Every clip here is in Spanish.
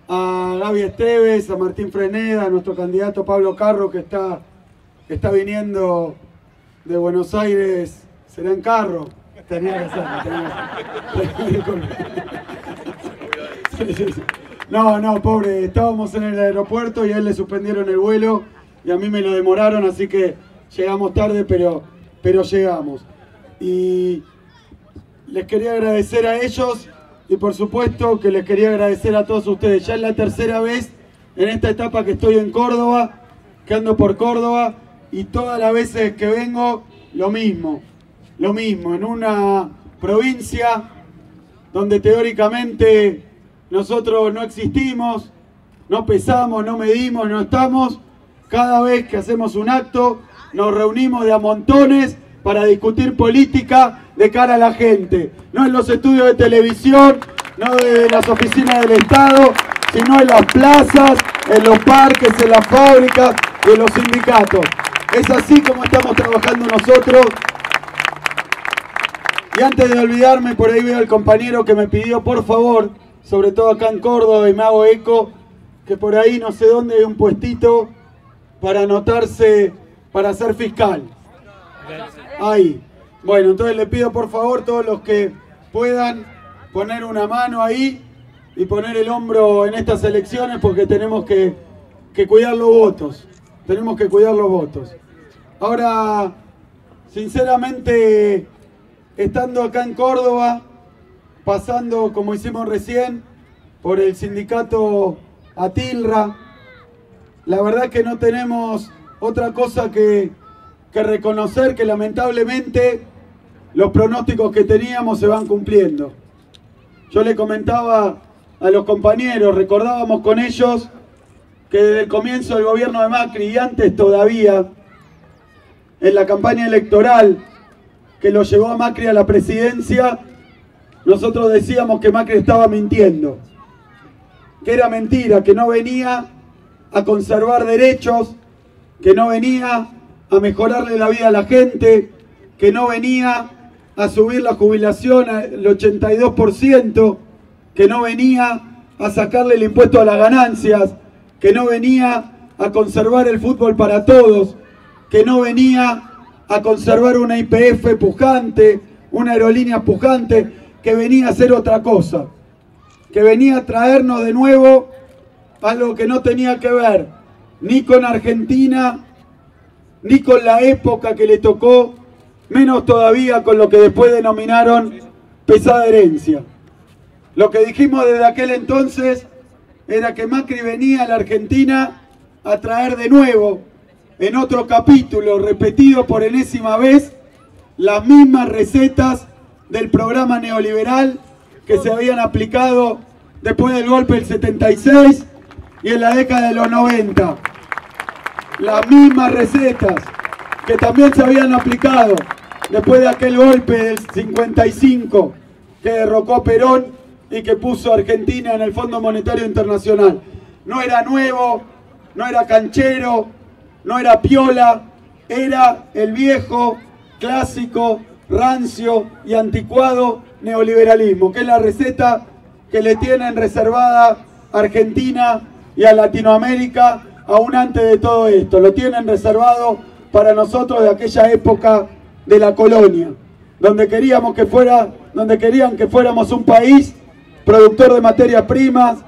A Gaby Esteves, a Martín Freneda, a nuestro candidato Pablo Carro, que está viniendo de Buenos Aires. ¿Será en carro? Tenía que ser. No, pobre, estábamos en el aeropuerto y a él le suspendieron el vuelo y a mí me lo demoraron, así que llegamos tarde, pero llegamos. Y les quería agradecer a ellos y por supuesto que les quería agradecer a todos ustedes. Ya es la tercera vez en esta etapa que estoy en Córdoba, que ando por Córdoba, y todas las veces que vengo, lo mismo, en una provincia donde teóricamente nosotros no existimos, no pesamos, no medimos, no estamos. Cada vez que hacemos un acto, nos reunimos de a montones para discutir política de cara a la gente. No en los estudios de televisión, no desde las oficinas del Estado, sino en las plazas, en los parques, en las fábricas y en los sindicatos. Es así como estamos trabajando nosotros. Y antes de olvidarme, por ahí veo al compañero que me pidió, por favor, sobre todo acá en Córdoba, y me hago eco, que por ahí no sé dónde hay un puestito para anotarse para ser fiscal. Ahí. Bueno, entonces le pido por favor todos los que puedan poner una mano ahí y poner el hombro en estas elecciones, porque tenemos que cuidar los votos. Tenemos que cuidar los votos. Ahora, sinceramente, estando acá en Córdoba, pasando como hicimos recién por el sindicato Atilra, la verdad que no tenemos otra cosa que reconocer que lamentablemente los pronósticos que teníamos se van cumpliendo. Yo le comentaba a los compañeros, recordábamos con ellos que desde el comienzo del gobierno de Macri y antes todavía, en la campaña electoral que lo llevó a Macri a la presidencia, nosotros decíamos que Macri estaba mintiendo, que era mentira, que no venía a conservar derechos, que no venía a mejorarle la vida a la gente, que no venía a subir la jubilación al 82%, que no venía a sacarle el impuesto a las ganancias, que no venía a conservar el fútbol para todos, que no venía a conservar una YPF pujante, una aerolínea pujante, que venía a hacer otra cosa, que venía a traernos de nuevo algo que no tenía que ver ni con Argentina, ni con la época que le tocó, menos todavía con lo que después denominaron pesada herencia. Lo que dijimos desde aquel entonces era que Macri venía a la Argentina a traer de nuevo, en otro capítulo, repetido por enésima vez, las mismas recetas del programa neoliberal que se habían aplicado después del golpe del 76 y en la década de los 90. Las mismas recetas que también se habían aplicado después de aquel golpe del 55 que derrocó a Perón y que puso a Argentina en el Fondo Monetario Internacional. No era nuevo, no era canchero, no era piola, era el viejo, clásico, rancio y anticuado neoliberalismo, que es la receta que le tienen reservada a Argentina y a Latinoamérica aún antes de todo esto. Lo tienen reservado para nosotros de aquella época de la colonia, donde querían que fuéramos un país productor de materias primas,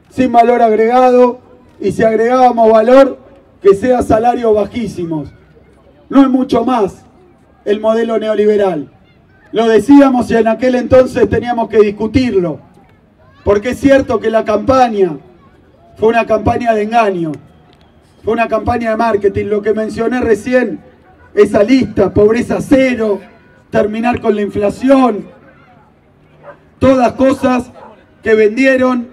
sin valor agregado, y si agregábamos valor, que sea salarios bajísimos. No es mucho más el modelo neoliberal. Lo decíamos y en aquel entonces teníamos que discutirlo, porque es cierto que la campaña fue una campaña de engaño, fue una campaña de marketing. Lo que mencioné recién, esa lista, pobreza cero, terminar con la inflación, todas cosas que vendieron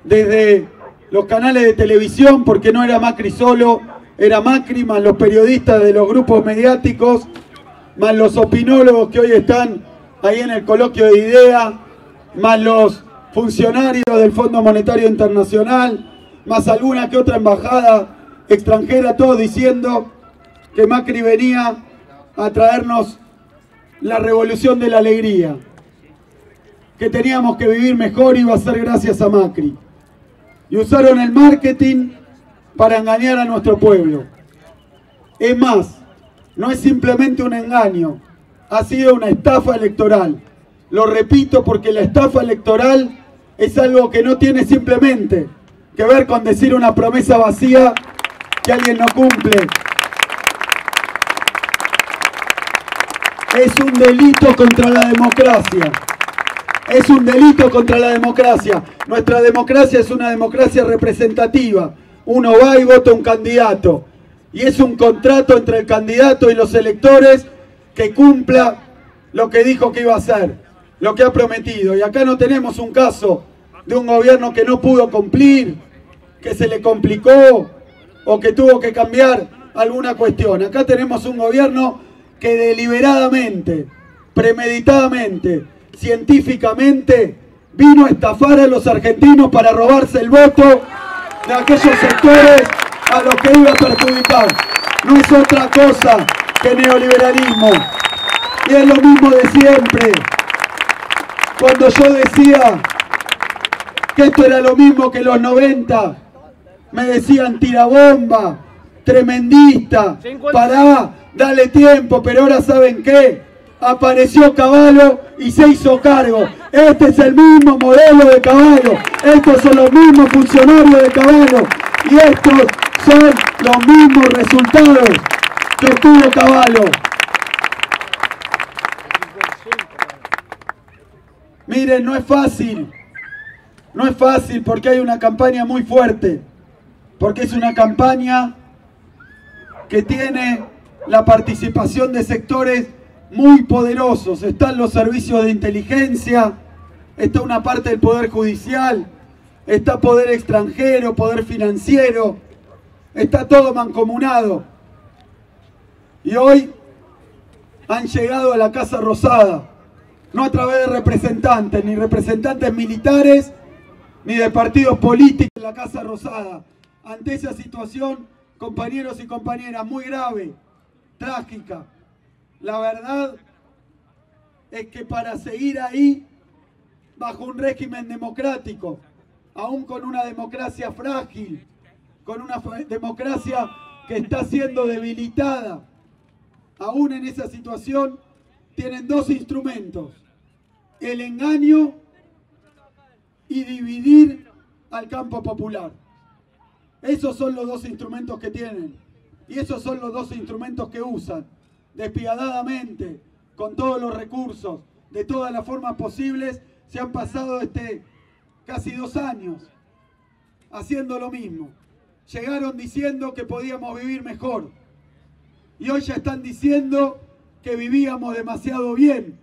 desde los canales de televisión, porque no era Macri solo, era Macri más los periodistas de los grupos mediáticos, más los opinólogos que hoy están ahí en el coloquio de IDEA, más los funcionarios del Fondo Monetario Internacional, más alguna que otra embajada extranjera, todos diciendo que Macri venía a traernos la revolución de la alegría. que teníamos que vivir mejor iba a ser gracias a Macri. Y usaron el marketing para engañar a nuestro pueblo. Es más, no es simplemente un engaño, ha sido una estafa electoral. Lo repito porque la estafa electoral es algo que no tiene simplemente que ver con decir una promesa vacía que alguien no cumple. Es un delito contra la democracia. Es un delito contra la democracia. Nuestra democracia es una democracia representativa. Uno va y vota un candidato. Y es un contrato entre el candidato y los electores que cumpla lo que dijo que iba a hacer, lo que ha prometido. Y acá no tenemos un caso de un gobierno que no pudo cumplir, que se le complicó o que tuvo que cambiar alguna cuestión. Acá tenemos un gobierno que deliberadamente, premeditadamente, científicamente vino a estafar a los argentinos para robarse el voto de aquellos sectores a los que iba a perjudicar. No es otra cosa que neoliberalismo. Y es lo mismo de siempre. Cuando yo decía que esto era lo mismo que los 90, me decían tirabomba, tremendista, pará, dale tiempo, pero ahora ¿saben qué? Apareció Cavallo y se hizo cargo. Este es el mismo modelo de Cavallo, estos son los mismos funcionarios de Cavallo y estos son los mismos resultados que tuvo Cavallo. Miren, no es fácil porque hay una campaña muy fuerte, porque es una campaña que tiene la participación de sectores muy poderosos. Están los servicios de inteligencia, está una parte del poder judicial, está poder extranjero, poder financiero, está todo mancomunado. Y hoy han llegado a la Casa Rosada, no a través de representantes, ni representantes militares, ni de partidos políticos en la Casa Rosada. Ante esa situación, compañeros y compañeras, muy grave, trágica, la verdad es que para seguir ahí, bajo un régimen democrático, aún con una democracia frágil, con una democracia que está siendo debilitada, aún en esa situación, tienen dos instrumentos: el engaño y dividir al campo popular. Esos son los dos instrumentos que tienen. Y esos son los dos instrumentos que usan despiadadamente, con todos los recursos, de todas las formas posibles. Se han pasado casi 2 años haciendo lo mismo. Llegaron diciendo que podíamos vivir mejor. Y hoy ya están diciendo que vivíamos demasiado bien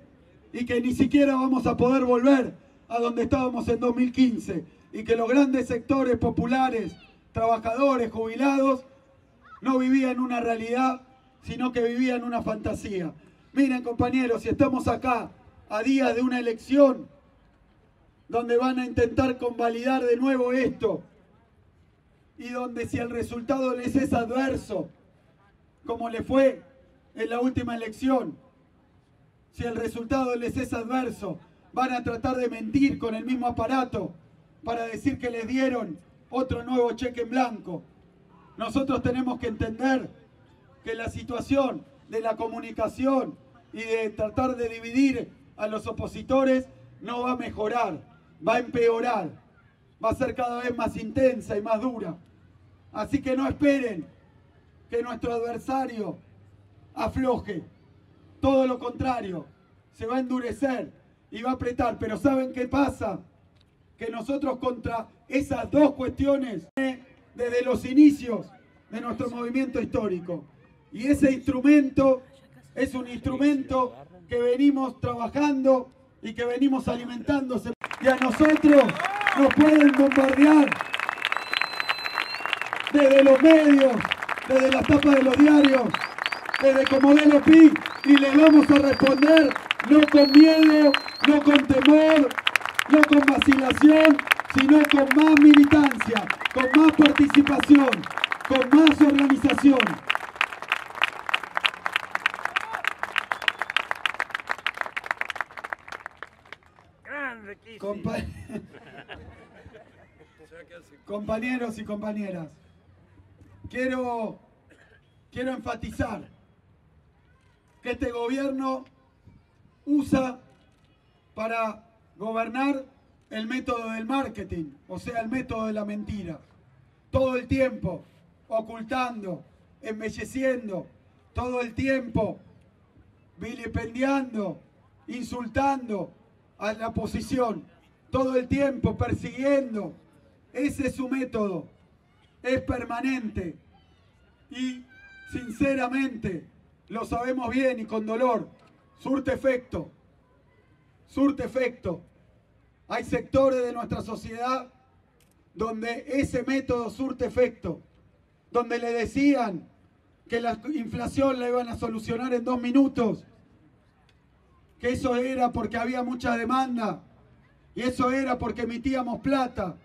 y que ni siquiera vamos a poder volver a donde estábamos en 2015 y que los grandes sectores populares, trabajadores, jubilados, no vivían una realidad, sino que vivían una fantasía. Miren, compañeros, si estamos acá a días de una elección donde van a intentar convalidar de nuevo esto y donde si el resultado les es adverso, como le fue en la última elección, si el resultado les es adverso, van a tratar de mentir con el mismo aparato para decir que les dieron otro nuevo cheque en blanco. Nosotros tenemos que entender que la situación de la comunicación y de tratar de dividir a los opositores no va a mejorar, va a empeorar, va a ser cada vez más intensa y más dura. Así que no esperen que nuestro adversario afloje, todo lo contrario, se va a endurecer y va a apretar. Pero ¿saben qué pasa? Que nosotros contra esas dos cuestiones, desde los inicios de nuestro movimiento histórico, y ese instrumento es un instrumento que venimos trabajando y que venimos alimentándose. Y a nosotros nos pueden bombardear desde los medios, desde las tapas de los diarios, desde Comodelo Pi, y le vamos a responder no con miedo, no con temor, no con vacilación, sino con más militancia, con más participación, con más organización. Grande, compañeros y compañeras, quiero enfatizar que este gobierno usa para gobernar el método del marketing, o sea, el método de la mentira. Todo el tiempo ocultando, embelleciendo, todo el tiempo vilipendiando, insultando a la oposición, todo el tiempo persiguiendo. Ese es su método, es permanente y sinceramente lo sabemos bien y con dolor, surte efecto, surte efecto. Hay sectores de nuestra sociedad donde ese método surte efecto, donde le decían que la inflación la iban a solucionar en 2 minutos, que eso era porque había mucha demanda y eso era porque emitíamos plata.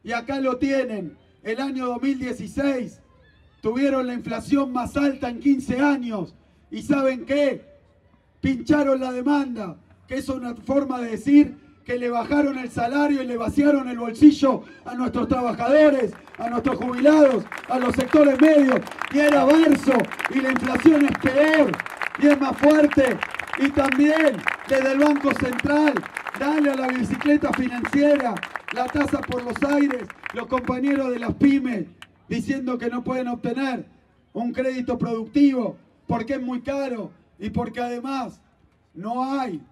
Y acá lo tienen, el año 2016 tuvieron la inflación más alta en 15 años y ¿saben qué? Pincharon la demanda, que es una forma de decir que le bajaron el salario y le vaciaron el bolsillo a nuestros trabajadores, a nuestros jubilados, a los sectores medios. Y era verso, y la inflación es peor, y es más fuerte. Y también desde el Banco Central, dale a la bicicleta financiera, la tasa por los aires, los compañeros de las pymes, diciendo que no pueden obtener un crédito productivo, porque es muy caro, y porque además no hay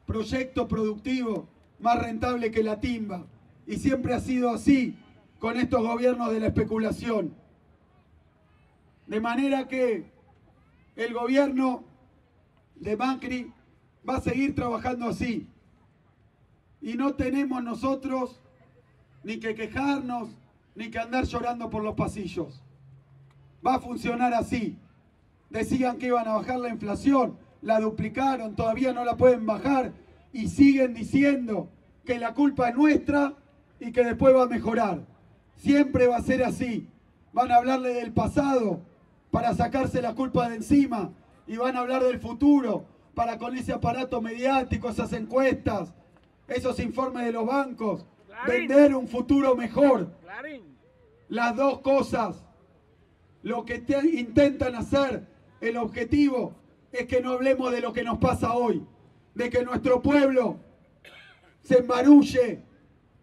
proyecto productivo más rentable que la timba. Y siempre ha sido así con estos gobiernos de la especulación. De manera que el gobierno de Macri va a seguir trabajando así. Y no tenemos nosotros ni que quejarnos, ni que andar llorando por los pasillos. Va a funcionar así. Decían que iban a bajar la inflación, la duplicaron, todavía no la pueden bajar. Y siguen diciendo que la culpa es nuestra y que después va a mejorar. Siempre va a ser así. Van a hablarle del pasado para sacarse la culpa de encima y van a hablar del futuro para con ese aparato mediático, esas encuestas, esos informes de los bancos, vender un futuro mejor. Las dos cosas. Lo que intentan hacer, el objetivo es que no hablemos de lo que nos pasa hoy, de que nuestro pueblo se embarulle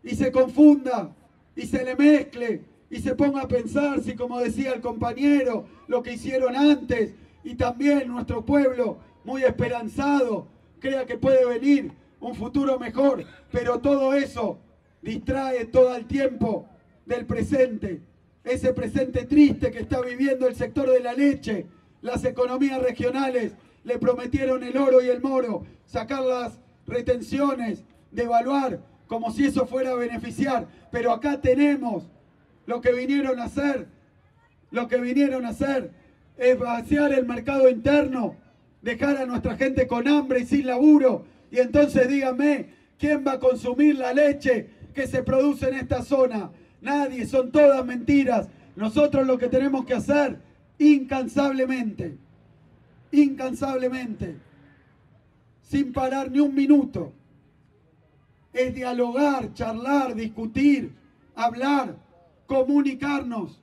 y se confunda y se le mezcle y se ponga a pensar si, como decía el compañero, lo que hicieron antes, y también nuestro pueblo muy esperanzado crea que puede venir un futuro mejor, pero todo eso distrae todo el tiempo del presente, ese presente triste que está viviendo el sector de la leche. Las economías regionales le prometieron el oro y el moro, sacar las retenciones, devaluar, como si eso fuera a beneficiar. Pero acá tenemos lo que vinieron a hacer. Lo que vinieron a hacer es vaciar el mercado interno, dejar a nuestra gente con hambre y sin laburo. Y entonces díganme, ¿quién va a consumir la leche que se produce en esta zona? Nadie, son todas mentiras. Nosotros lo que tenemos que hacer incansablemente, sin parar ni un minuto, es dialogar, charlar, discutir, hablar, comunicarnos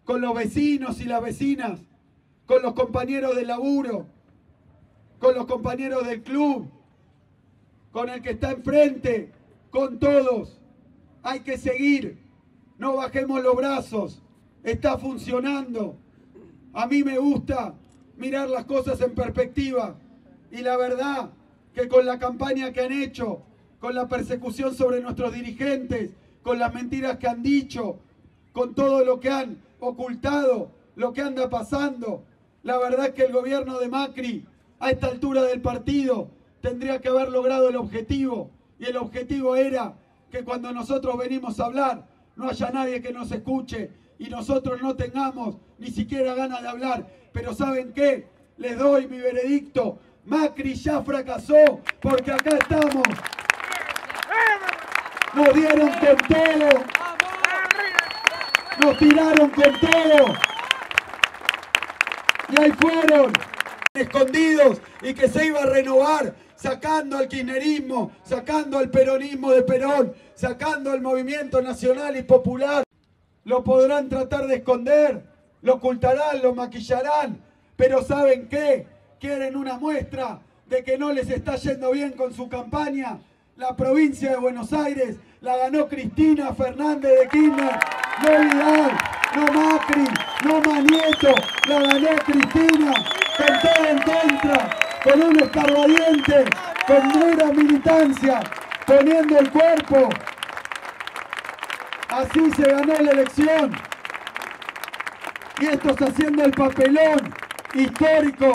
con los vecinos y las vecinas, con los compañeros de laburo, con los compañeros del club, con el que está enfrente, con todos. Hay que seguir, no bajemos los brazos, está funcionando. A mí me gusta mirar las cosas en perspectiva y la verdad que con la campaña que han hecho, con la persecución sobre nuestros dirigentes, con las mentiras que han dicho, con todo lo que han ocultado, lo que anda pasando, la verdad es que el gobierno de Macri a esta altura del partido tendría que haber logrado el objetivo, y el objetivo era que cuando nosotros venimos a hablar no haya nadie que nos escuche y nosotros no tengamos ni siquiera ganas de hablar. Pero ¿saben qué? Les doy mi veredicto. Macri ya fracasó, porque acá estamos. Nos dieron con todo. Nos tiraron con todo. Y ahí fueron, escondidos, y que se iba a renovar sacando al kirchnerismo, sacando al peronismo de Perón, sacando al movimiento nacional y popular. Lo podrán tratar de esconder, lo ocultarán, lo maquillarán, pero ¿saben qué? Quieren una muestra de que no les está yendo bien con su campaña. La provincia de Buenos Aires la ganó Cristina Fernández de Kirchner. No Vidal, no Macri, no Manieto, la ganó Cristina, con todo en contra, con un escarbadiente, con dura militancia, poniendo el cuerpo. Así se ganó la elección. Y estos haciendo el papelón histórico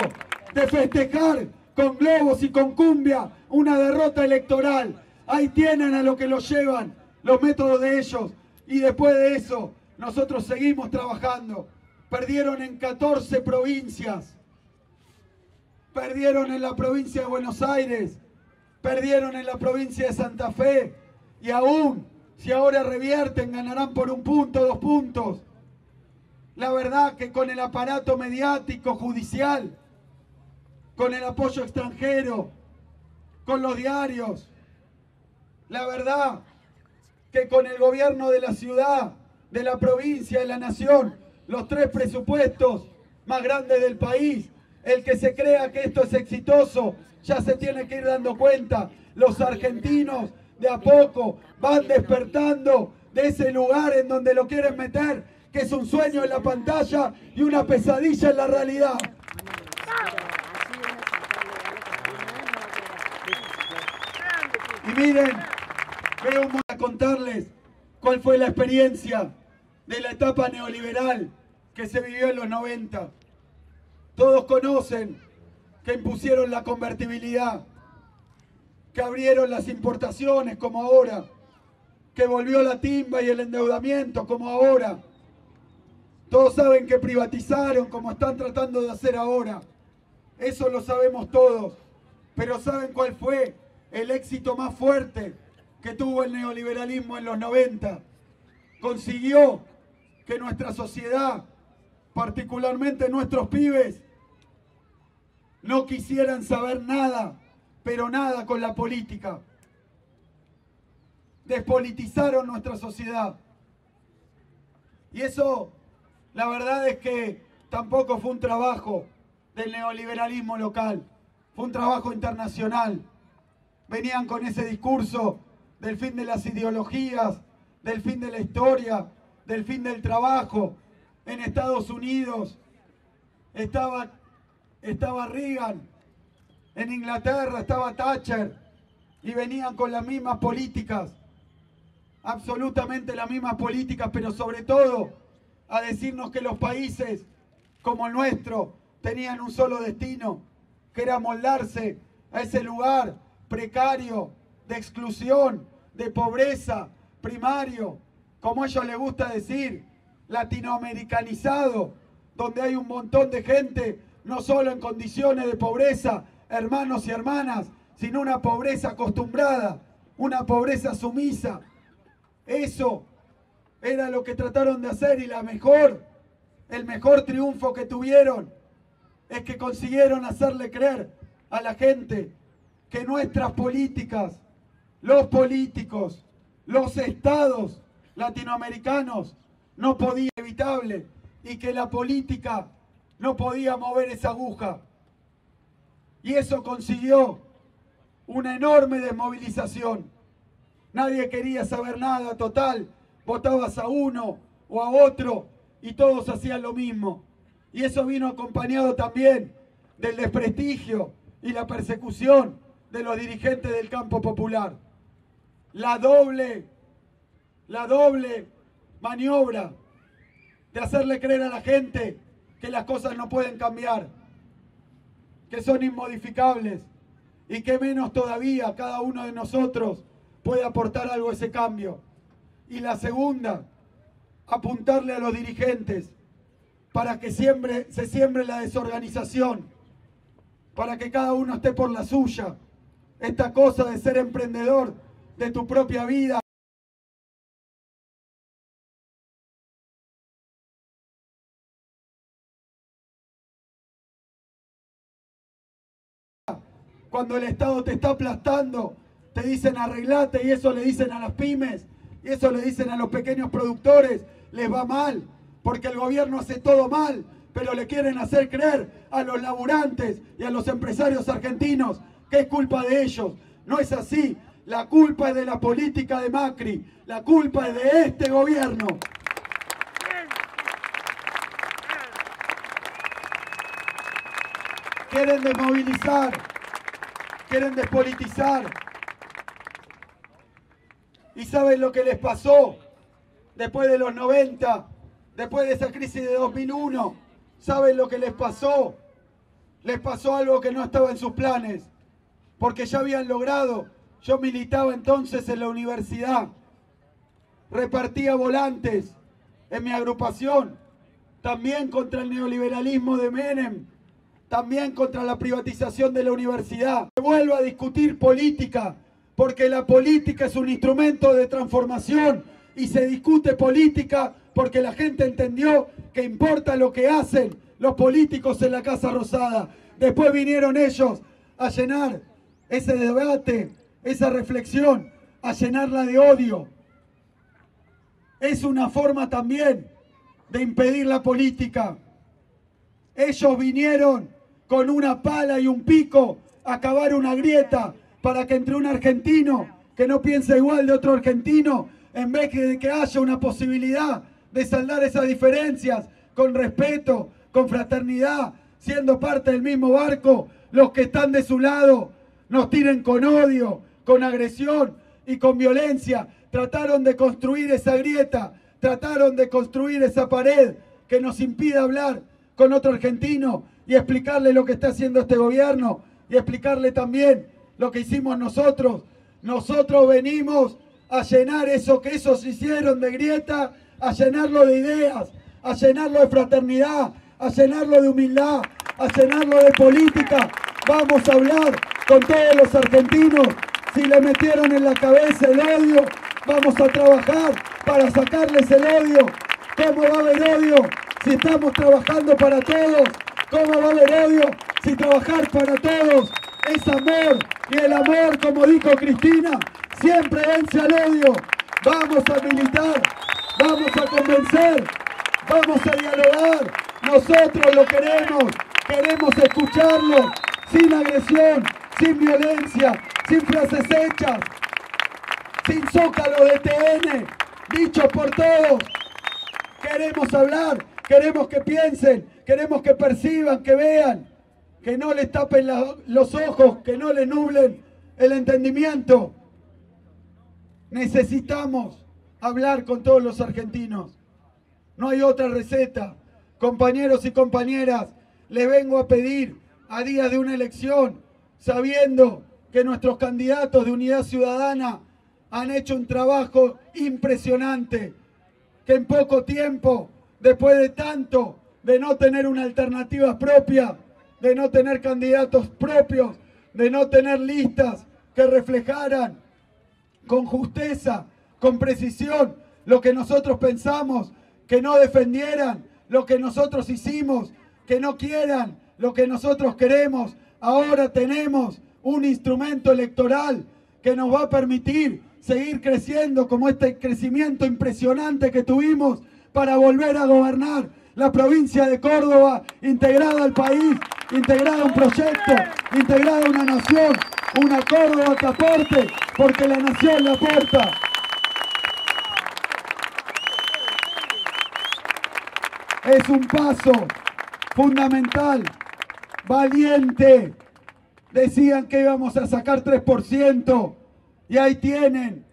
de festejar con globos y con cumbia una derrota electoral. Ahí tienen a lo que los llevan, los métodos de ellos. Y después de eso, nosotros seguimos trabajando. Perdieron en 14 provincias. Perdieron en la provincia de Buenos Aires. Perdieron en la provincia de Santa Fe. Y aún, si ahora revierten, ganarán por 1 punto, 2 puntos. La verdad que con el aparato mediático, judicial, con el apoyo extranjero, con los diarios, la verdad que con el gobierno de la ciudad, de la provincia, de la nación, los 3 presupuestos más grandes del país, el que se crea que esto es exitoso, ya se tiene que ir dando cuenta. Los argentinos de a poco van despertando de ese lugar en donde lo quieren meter, que es un sueño en la pantalla y una pesadilla en la realidad. Y miren, voy a contarles cuál fue la experiencia de la etapa neoliberal que se vivió en los 90. Todos conocen que impusieron la convertibilidad, que abrieron las importaciones como ahora, que volvió la timba y el endeudamiento como ahora. Todos saben que privatizaron como están tratando de hacer ahora. Eso lo sabemos todos. Pero ¿saben cuál fue el éxito más fuerte que tuvo el neoliberalismo en los 90? Consiguió que nuestra sociedad, particularmente nuestros pibes, no quisieran saber nada, pero nada con la política. Despolitizaron nuestra sociedad. Y eso, la verdad es que tampoco fue un trabajo del neoliberalismo local, fue un trabajo internacional. Venían con ese discurso del fin de las ideologías, del fin de la historia, del fin del trabajo. En Estados Unidos estaba Reagan, en Inglaterra estaba Thatcher, y venían con las mismas políticas, absolutamente las mismas políticas, pero sobre todo a decirnos que los países como el nuestro tenían un solo destino, que era moldarse a ese lugar precario, de exclusión, de pobreza, primario, como a ellos les gusta decir, latinoamericanizado, donde hay un montón de gente, no solo en condiciones de pobreza, hermanos y hermanas, sino una pobreza acostumbrada, una pobreza sumisa. Eso era lo que trataron de hacer, y el mejor triunfo que tuvieron es que consiguieron hacerle creer a la gente que nuestras políticas, los políticos, los estados latinoamericanos no podían evitable, y que la política no podía mover esa aguja. Y eso consiguió una enorme desmovilización. Nadie quería saber nada, total, votabas a uno o a otro y todos hacían lo mismo. Y eso vino acompañado también del desprestigio y la persecución de los dirigentes del campo popular. La doble maniobra de hacerle creer a la gente que las cosas no pueden cambiar, que son inmodificables, y que menos todavía cada uno de nosotros puede aportar algo a ese cambio. Y la segunda, apuntarle a los dirigentes para que se siembre la desorganización, para que cada uno esté por la suya. Esta cosa de ser emprendedor de tu propia vida, cuando el Estado te está aplastando, te dicen arreglate, y eso le dicen a las pymes, y eso le dicen a los pequeños productores, les va mal, porque el gobierno hace todo mal, pero le quieren hacer creer a los laburantes y a los empresarios argentinos que es culpa de ellos. No es así, la culpa es de la política de Macri, la culpa es de este gobierno. Quieren desmovilizar, quieren despolitizar. ¿Y saben lo que les pasó después de los 90, después de esa crisis de 2001? ¿Saben lo que les pasó? Les pasó algo que no estaba en sus planes, porque ya habían logrado. Yo militaba entonces en la universidad, repartía volantes en mi agrupación, también contra el neoliberalismo de Menem, también contra la privatización de la universidad. Se vuelve a discutir política, porque la política es un instrumento de transformación y se discute política porque la gente entendió que importa lo que hacen los políticos en la Casa Rosada. Después vinieron ellos a llenar ese debate, esa reflexión, a llenarla de odio. Es una forma también de impedir la política. Ellos vinieron con una pala y un pico a cavar una grieta para que entre un argentino que no piensa igual de otro argentino, en vez de que haya una posibilidad de saldar esas diferencias con respeto, con fraternidad, siendo parte del mismo barco, los que están de su lado nos tiren con odio, con agresión y con violencia. Trataron de construir esa grieta, trataron de construir esa pared que nos impide hablar con otro argentino y explicarle lo que está haciendo este gobierno y explicarle también lo que hicimos nosotros. Nosotros venimos a llenar eso que esos hicieron de grieta, a llenarlo de ideas, a llenarlo de fraternidad, a llenarlo de humildad, a llenarlo de política. Vamos a hablar con todos los argentinos. Si le metieron en la cabeza el odio, vamos a trabajar para sacarles el odio. ¿Cómo va a haber odio si estamos trabajando para todos? ¿Cómo va a haber odio si trabajar para todos es amor? Y el amor, como dijo Cristina, siempre vence al odio. Vamos a militar, vamos a convencer, vamos a dialogar. Nosotros lo queremos escucharlo, sin agresión, sin violencia, sin frases hechas, sin zócalo de TN, dicho por todos. Queremos hablar, queremos que piensen, queremos que perciban, que vean, que no les tapen los ojos, que no les nublen el entendimiento. Necesitamos hablar con todos los argentinos. No hay otra receta. Compañeros y compañeras, les vengo a pedir a días de una elección, sabiendo que nuestros candidatos de Unidad Ciudadana han hecho un trabajo impresionante, que en poco tiempo, después de tanto, de no tener una alternativa propia, de no tener candidatos propios, de no tener listas que reflejaran con justeza, con precisión, lo que nosotros pensamos, que no defendieran lo que nosotros hicimos, que no quieran lo que nosotros queremos. Ahora tenemos un instrumento electoral que nos va a permitir seguir creciendo como este crecimiento impresionante que tuvimos para volver a gobernar la provincia de Córdoba, integrada al país, integrada a un proyecto, integrada a una nación, una Córdoba que aporte, porque la nación la aporta. Es un paso fundamental, valiente. Decían que íbamos a sacar 3%. Y ahí tienen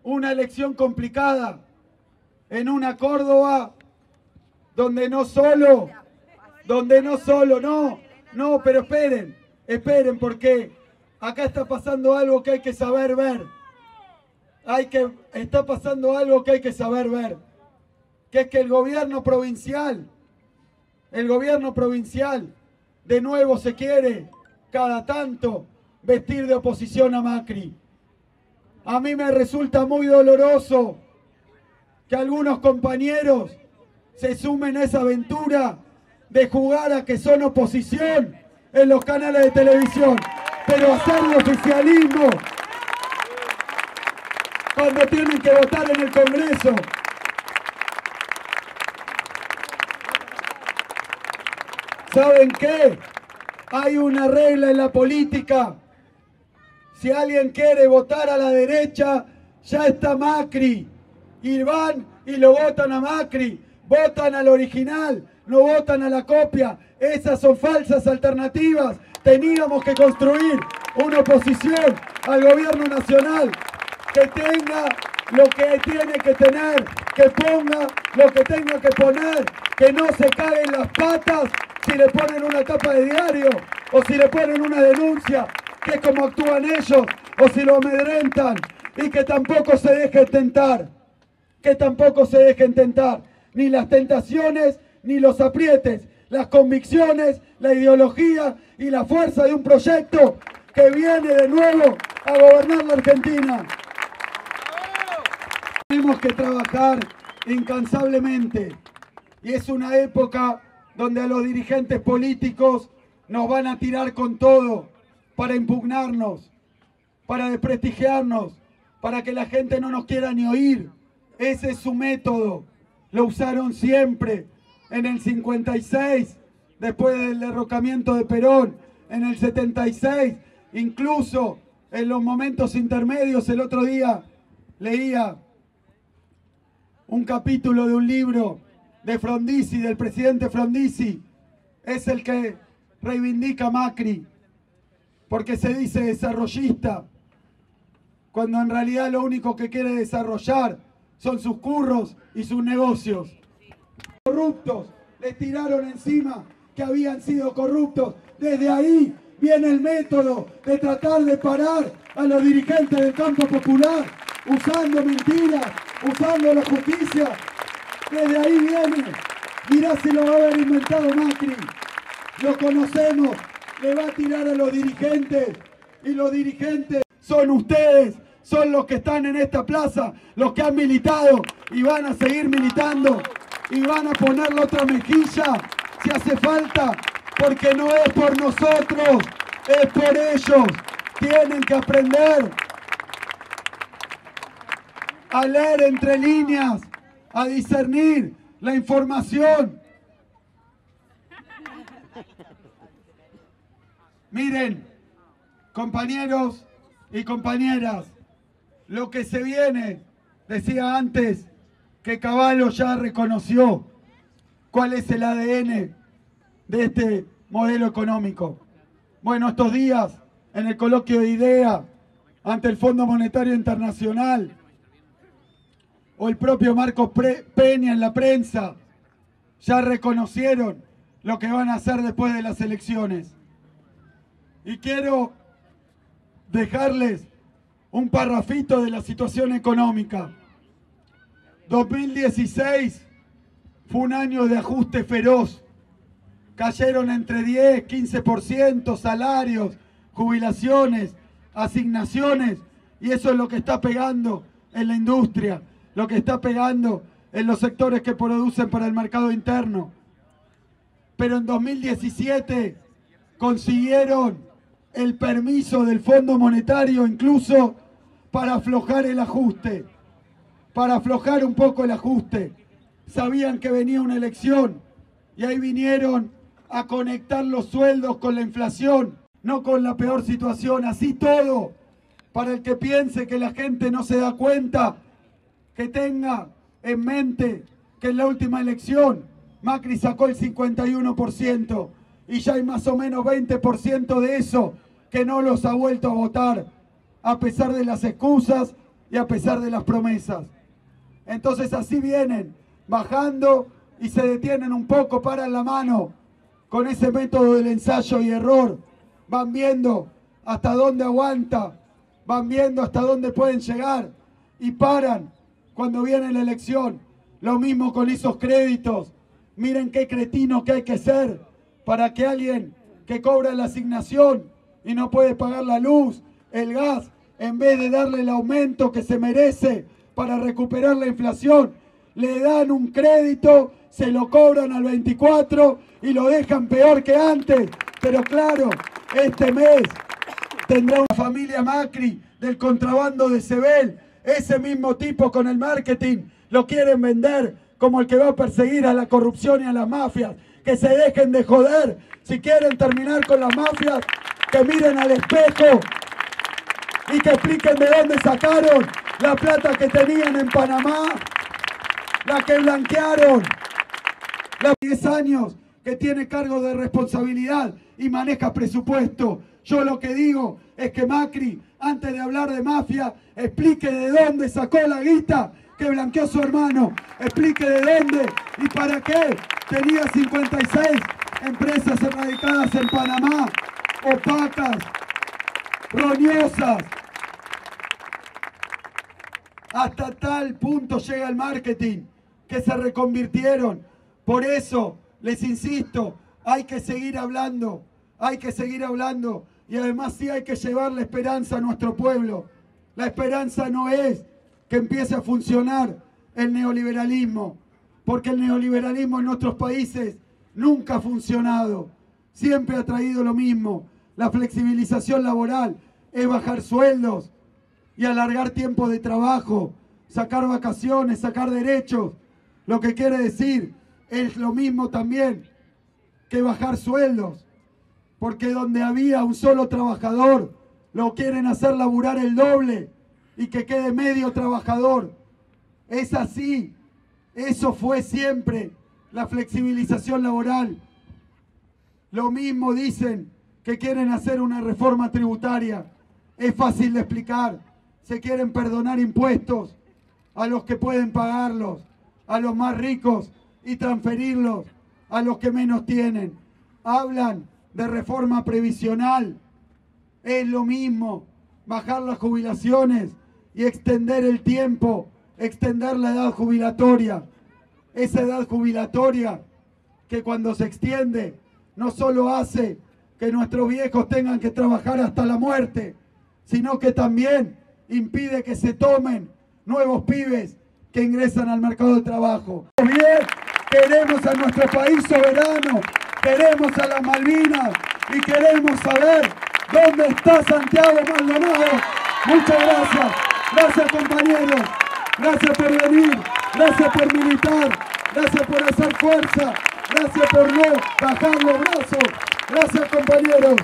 una elección complicada en una Córdoba donde no solo, pero esperen, porque acá está pasando algo que hay que saber ver. Está pasando algo que hay que saber ver, que es que el gobierno provincial, de nuevo se quiere cada tanto vestir de oposición a Macri. A mí me resulta muy doloroso que algunos compañeros se sumen a esa aventura de jugar a que son oposición en los canales de televisión, pero hacer de oficialismo cuando tienen que votar en el Congreso. ¿Saben qué? Hay una regla en la política. Si alguien quiere votar a la derecha, ya está Macri. Y van y lo votan a Macri. Votan al original, no votan a la copia. Esas son falsas alternativas. Teníamos que construir una oposición al gobierno nacional que tenga lo que tiene que tener, que ponga lo que tenga que poner, que no se caguen las patas si le ponen una tapa de diario o si le ponen una denuncia, que es como actúan ellos, o si lo amedrentan, y que tampoco se dejen tentar, ni las tentaciones ni los aprietes, las convicciones, la ideología y la fuerza de un proyecto que viene de nuevo a gobernar la Argentina. Tenemos que trabajar incansablemente, y es una época donde a los dirigentes políticos nos van a tirar con todo para impugnarnos, para desprestigiarnos, para que la gente no nos quiera ni oír. Ese es su método. Lo usaron siempre. En el 56, después del derrocamiento de Perón, en el 76, incluso en los momentos intermedios. El otro día leía un capítulo de un libro de Frondizi, del presidente Frondizi. Es el que reivindica a Macri, porque se dice desarrollista, cuando en realidad lo único que quiere desarrollar son sus curros y sus negocios. Corruptos, les tiraron encima que habían sido corruptos. Desde ahí viene el método de tratar de parar a los dirigentes del campo popular, usando mentiras, usando la justicia. Desde ahí viene. Mirá si lo va a haber inventado Macri. Lo conocemos. Le va a tirar a los dirigentes. Y los dirigentes son ustedes. Son los que están en esta plaza. Los que han militado. Y van a seguir militando. Y van a poner la otra mejilla si hace falta. Porque no es por nosotros. Es por ellos. Tienen que aprender a leer entre líneas, a discernir la información. Miren, compañeros y compañeras, lo que se viene, decía antes que Cavallo ya reconoció cuál es el ADN de este modelo económico. Bueno, estos días, en el coloquio de IDEA, ante el Fondo Monetario Internacional, o el propio Marcos Peña en la prensa, ya reconocieron lo que van a hacer después de las elecciones. Y quiero dejarles un parrafito de la situación económica. 2016 fue un año de ajuste feroz. Cayeron entre 10, 15% salarios, jubilaciones, asignaciones, y eso es lo que está pegando en la industria, lo que está pegando en los sectores que producen para el mercado interno. Pero en 2017 consiguieron el permiso del Fondo Monetario incluso para aflojar el ajuste, para aflojar un poco el ajuste. Sabían que venía una elección y ahí vinieron a conectar los sueldos con la inflación, no con la peor situación. Así todo, para el que piense que la gente no se da cuenta, que tenga en mente que en la última elección Macri sacó el 51% y ya hay más o menos 20% de eso que no los ha vuelto a votar, a pesar de las excusas y a pesar de las promesas. Entonces así vienen, bajando y se detienen un poco, paran la mano con ese método del ensayo y error. Van viendo hasta dónde aguanta, van viendo hasta dónde pueden llegar y paran cuando viene la elección. Lo mismo con esos créditos. Miren qué cretino que hay que ser para que alguien que cobra la asignación y no puede pagar la luz, el gas, en vez de darle el aumento que se merece para recuperar la inflación, le dan un crédito, se lo cobran al 24 y lo dejan peor que antes. Pero claro, este mes tendrá una familia Macri del contrabando de Sebel. Ese mismo tipo con el marketing lo quieren vender como el que va a perseguir a la corrupción y a las mafias. Que se dejen de joder. Si quieren terminar con las mafias, que miren al espejo y que expliquen de dónde sacaron la plata que tenían en Panamá, la que blanquearon, los 10 años que tiene cargo de responsabilidad y maneja presupuesto. Yo lo que digo es que Macri, antes de hablar de mafia, explique de dónde sacó la guita que blanqueó su hermano, explique de dónde y para qué tenía 56 empresas erradicadas en Panamá, opacas, roñosas. Hasta tal punto llega el marketing que se reconvirtieron. Por eso, les insisto, hay que seguir hablando, y además sí hay que llevar la esperanza a nuestro pueblo. La esperanza no es que empiece a funcionar el neoliberalismo, porque el neoliberalismo en nuestros países nunca ha funcionado, siempre ha traído lo mismo. La flexibilización laboral es bajar sueldos y alargar tiempo de trabajo, sacar vacaciones, sacar derechos. Lo que quiere decir es lo mismo también que bajar sueldos, porque donde había un solo trabajador, lo quieren hacer laburar el doble y que quede medio trabajador. Es así, eso fue siempre la flexibilización laboral. Lo mismo dicen que quieren hacer una reforma tributaria. Es fácil de explicar. Se quieren perdonar impuestos a los que pueden pagarlos, a los más ricos, y transferirlos a los que menos tienen. Hablan de reforma previsional. Es lo mismo, bajar las jubilaciones y extender el tiempo, extender la edad jubilatoria. Esa edad jubilatoria que cuando se extiende no solo hace que nuestros viejos tengan que trabajar hasta la muerte, sino que también impide que se tomen nuevos pibes que ingresan al mercado de trabajo. Bien, queremos a nuestro país soberano, queremos a las Malvinas y queremos saber dónde está Santiago Maldonado. Muchas gracias. Gracias, compañeros. Gracias por venir. Gracias por militar. Gracias por hacer fuerza. Gracias por no bajar los brazos. Gracias, compañeros.